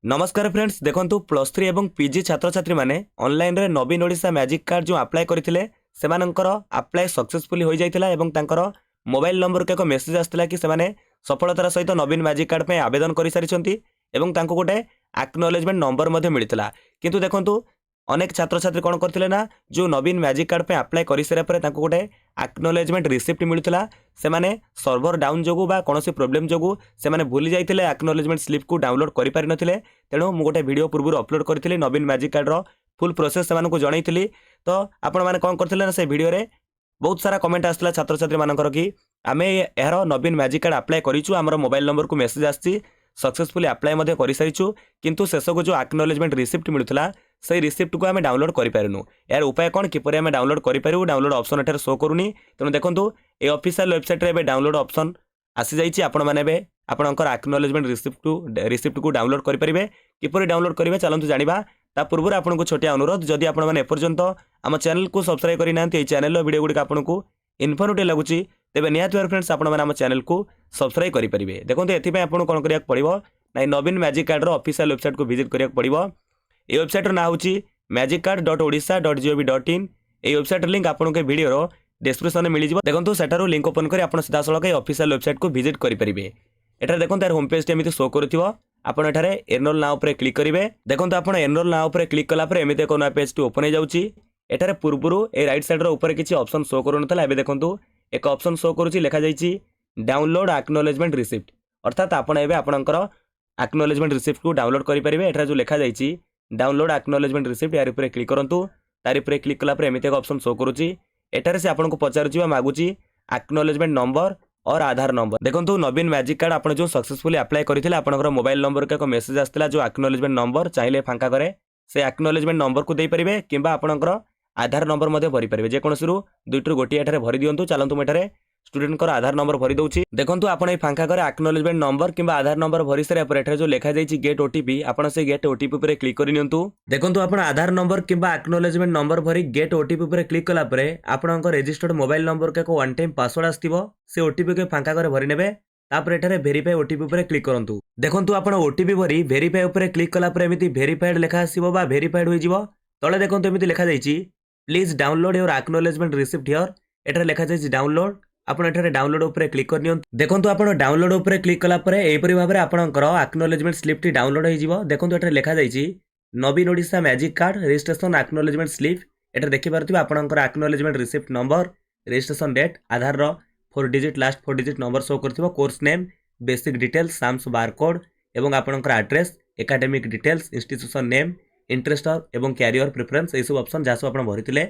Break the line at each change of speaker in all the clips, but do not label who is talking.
नमस्कार फ्रेंड्स देखंतु plus three एवं पीजी छात्र छात्री माने ऑनलाइन रे नवीन ओडिशा मैजिक कार्ड जो अप्लाई करथिले सेमानंकर अप्लाई सक्सेसफुली होई जाइतिला एवं तांकर मोबाइल नंबर के एक मेसेज आस्तिला कि सेमाने सफलतार सहित नवीन मैजिक कार्ड पे आवेदन करि सारिछंती एवं तांको गोटे एक्नॉलेजमेंट नंबर मध्ये मिलितला किंतु देखंतु अनेक छात्र छात्री कोन करथिले ना जो नवीन मैजिक कार्ड पे अप्लाई करि सारा परे तांको गोटे एक्नॉलेजमेंट रिसिप्ट मिलुतला सेमाने सर्वर डाउन जोगु बा कोनोसी प्रॉब्लम जोगु सेमाने भूली जाइतिले एक्नॉलेजमेंट स्लिप को डाउनलोड करि पारि नथिले तेणु मु गोटे वीडियो पूर्व अपलोड करथिले नवीन मैजिक कार्ड रो फुल प्रोसेस सेमान को जणाइथिली तो आपण माने कोन करथिले ना से वीडियो रे बहुत सारा कमेंट आसला छात्र छात्री मानकर कि आमे एहरो नवीन मैजिक कार्ड अप्लाई करिछु हमर मोबाइल नंबर को मेसेज आछि सक्सेसफुली अप्लाई मध्ये करि सारिछु किंतु शेष को जो एक्नॉलेजमेंट रिसिप्ट मिलुतला से रिसिप्ट को आम डाउनलोड करूँ यार उपाय कौन किपर आम डाउनलोड करूँ डाउनलोड ऑप्शन एठार शो करूनी तेणु देखो ये ऑफिशियल वेबसाइट रे डाउनलोड ऑप्शन आसी जाइए आपण मैंने आपंकर एक्नॉलेजमेंट रिसिप्ट को डाउनलोड करेंगे किपर डाउनलोड करेंगे चलते जाना ता पूर्व आपको छोटिया अनुरोध जदि आपने एपर्यंत आम चैनल को सब्सक्राइब करना चैनल वीडियो गुड़िक आपको इनफर्मेटिव लगुच तेज निहत फ्रेंड्स आपम चैनल को सब्सक्राइब करेंगे देखो ये आपको कौन करा पड़ो ना नवीन मैजिक कार्ड ऑफिशियल वेबसाइट को विजिट करा पड़ो ये वेबसाइट ना हूँ magicard.odisha.gov.in ये वेबसाइट लिंक आपको वीडियो डिस्क्रिप्शन में मिल जाए देखो सेठार लिंक ओपन कर सीधा सड़क ऑफिशियल वेबसाइट को विजिट करेंगे एठार देखो यार होम पेज टी शो कर एनरोल नाउ पर क्लिक करेंगे देखो आप एनरोल नाउ पर क्लिक कलापर एमती एक नया पेज टी ओपन हो जाऊँगी एठार पूर्व ए राइट साइड ऊपर किसी ऑप्शन शो करूना देखो एक ऑप्शन शो करुच्ची लिखा जाइए डाउनलोड एक्नॉलेजमेंट रिसिप्ट अर्थात आपड़ आपणकर एक्नॉलेजमेंट रिसिप्ट को डाउनलोड करेंगे एठार जो लिखा जाइए डाउनलोड एक्नॉलेजमेंट रिसिप्ट यार ऊपर क्लिक करूँ तार ऊपर क्लिक कलापर एमती एक ऑप्शन शो करुच्ची एठार से आपको पचारुची मागुची एक्नॉलेजमेंट नंबर और आधार नंबर देखो नवीन मैजिक कार्ड आप जो सक्सेसफुली अप्लाई करते आपंकर मोबाइल नंबर के एक मेसेज आसाला जो एक्नॉलेजमेंट नंबर चाहिए फांका करे से एक्नॉलेजमेंट नंबर को देपारे कि आपंकर आधार नंबर भरी पारे जेकोसी दुईटू गोटे एठार भरी दिंतु चलतु मुझे स्टूडेंट आधार नंबर भरी दूसरी देखो आप फांका करे एक्नॉलेजमेंट नंबर कि आधार नंबर भरी सारा जो लिखा जाइए गेट ओटीपी आपड़ से गेट ओटीपी पर क्लिक करनी देखो आप आधार नंबर कि एक्नॉलेजमेंट नंबर भरी गेट ओटीपी पर क्लिक कलापर आप रजिस्टर्ड मोबाइल नंबर के एक वन टाइम पासवर्ड आसो से ओटीपी के फांका करे भरी नेबे तापर एठारे वेरीफाई ओटीपी पर क्लिक करंतु देखंतु आपण ओटीपी भरी वेरीफाई ऊपर क्लिक कलापर एमिति वेरीफाइड लेखा आसीबो बा वेरीफाइड होई जिवो तळे देखंतु एमिति लेखा जाइछि please download your acknowledgement receipt here एठारे लेखा जाइछि डाउनलोड आपण एठारे डाउनलोड ऊपर क्लिक करनियो देखंतु आपण डाउनलोड ऊपर क्लिक कलापर एपरि भाबरे आपणकर एक्नॉलेजमेंट स्लिप टी डाउनलोड होई जिवो देखंतु एठारे लेखा जाइछि Naveen Odisha magic card registration acknowledgement slip एठारे देखि पारथिबा आपणकर acknowledgement receipt number registration date Aadhaar रो 4 digit last 4 digit number show करथिबो कोर्स नेम बेसिक डिटेल्स साम्स बारकोड एवं आपणकर address academic details institution name interest एवं कैरियर प्रेफरेंस ये सब ऑप्शन जहाँ सब आप भरी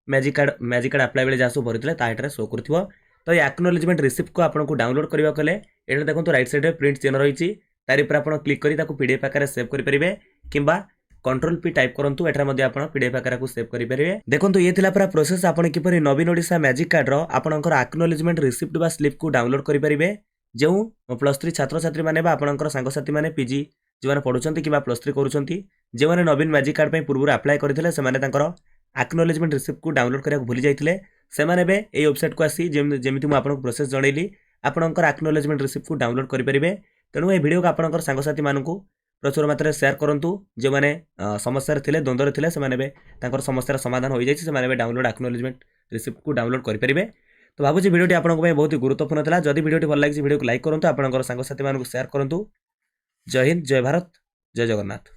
मैजिक कार्ड अप्लाई बेले जहाँ सब भरी तार शो कर तो ये एक्नॉलेजमेंट रिसिप्ट को आपको डाउनलोड करने को ये देखो राइट साइड में प्रिंट चिन्ह रही तार ऊपर आप क्लिक कर पीडीएफ आकार सेव करेंगे कि कंट्रोल पी टाइप करूँ एठार आप पीडीएफ आकार को सेव करेंगे देखो ये पूरा प्रोसेस आप किपर नवीन ओडिशा मैजिक कार्ड आपंकर एक्नॉलेजमेंट रिसिप्ट बा स्लिप को डाउनलोड करेंगे जो प्लस थ्री छात्र छात्री मैंने आपंकर सांगसाथी मैंने पीजी जो पढ़ुंट कि प्लस थ्री करुँच जो मैंने नवीन मैजिक कार्ड पूर्व अप्लाई करते एक्नॉलेजमेंट रिसिप्ट को डाउनलोड करने भूली जाते से वेबसाइट को आसी जमी मुझे प्रोसेस जनइली आपंकर एक्नॉलेजमेंट रिसिप्ट को डाउनलोड करेंगे तेणु ये वीडियो को आपंकर सांगसाथी मानू प्रचुर मात्रा शेयर करूँ जो मैंने समस्या थे द्वंद्व थे समस्या समाधान हो जाए डाउनलोड एक्नॉलेजमेंट रिसिप्ट को डाउनलोड करेंगे तो भावुँ वीडियो आपको बहुत ही गुरुत्वपूर्ण था जदि वीडियो भल लगे वीडियो को लाइक करूँ आपंकर सांगसाथी मानू शेयर करूँ जय हिंद जय भारत जय जगन्नाथ।